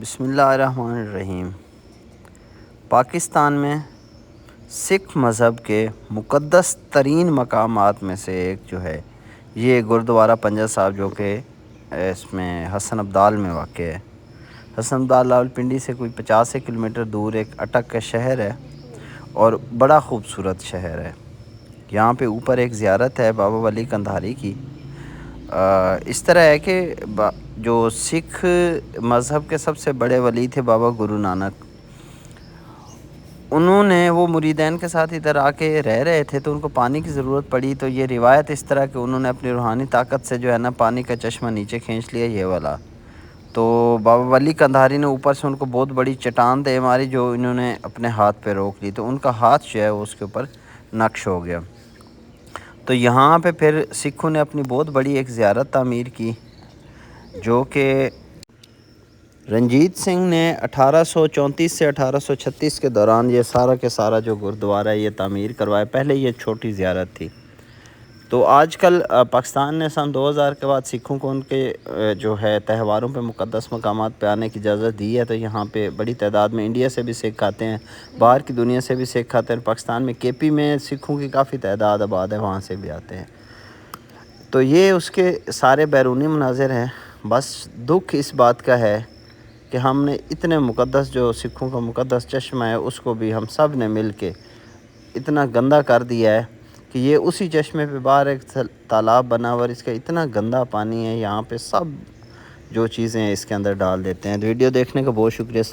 بسم اللہ الرحمن الرحیم۔ پاکستان میں سکھ مذہب کے مقدس ترین مقامات میں سے ایک جو ہے یہ گرودوارہ پنجہ صاحب، جو کہ اس میں حسن ابدال میں واقع ہے۔ حسن ابدال راولپنڈی سے کوئی 50 کلومیٹر دور ایک اٹک کا شہر ہے اور بڑا خوبصورت شہر ہے۔ یہاں پہ اوپر ایک زیارت ہے بابا ولی کندھاری کی۔ اس طرح ہے کہ جو سکھ مذہب کے سب سے بڑے ولی تھے بابا گرو نانک، انہوں نے وہ مریدین کے ساتھ ادھر آ کے رہ رہے تھے تو ان کو پانی کی ضرورت پڑی، تو یہ روایت اس طرح کہ انہوں نے اپنی روحانی طاقت سے جو ہے نا پانی کا چشمہ نیچے کھینچ لیا یہ والا۔ تو بابا ولی کندھاری نے اوپر سے ان کو بہت بڑی چٹان دے ماری جو انہوں نے اپنے ہاتھ پہ روک لی، تو ان کا ہاتھ جو ہے اس کے اوپر نقش ہو گیا۔ تو یہاں پہ پھر سکھوں نے اپنی بہت بڑی ایک زیارت تعمیر کی، جو کہ رنجیت سنگھ نے 1834 سے 1836 کے دوران یہ سارا کے سارا جو گرودوارہ ہے یہ تعمیر کروایا۔ پہلے یہ چھوٹی زیارت تھی۔ تو آج کل پاکستان نے سن 2000 کے بعد سکھوں کو ان کے جو ہے تہواروں پہ مقدس مقامات پہ آنے کی اجازت دی ہے، تو یہاں پہ بڑی تعداد میں انڈیا سے بھی سکھ آتے ہیں، باہر کی دنیا سے بھی سکھ آتے ہیں۔ پاکستان میں کے پی میں سکھوں کی کافی تعداد آباد ہے، وہاں سے بھی آتے ہیں۔ تو یہ اس کے سارے بیرونی مناظر ہیں۔ بس دکھ اس بات کا ہے کہ ہم نے اتنے مقدس جو سکھوں کا مقدس چشمہ ہے اس کو بھی ہم سب نے مل کے اتنا گندا کر دیا ہے کہ یہ اسی چشمے پہ باہر ایک تالاب بنا ہوا، اور اس کا اتنا گندا پانی ہے، یہاں پہ سب جو چیزیں اس کے اندر ڈال دیتے ہیں۔ ویڈیو دیکھنے کا بہت شکریہ۔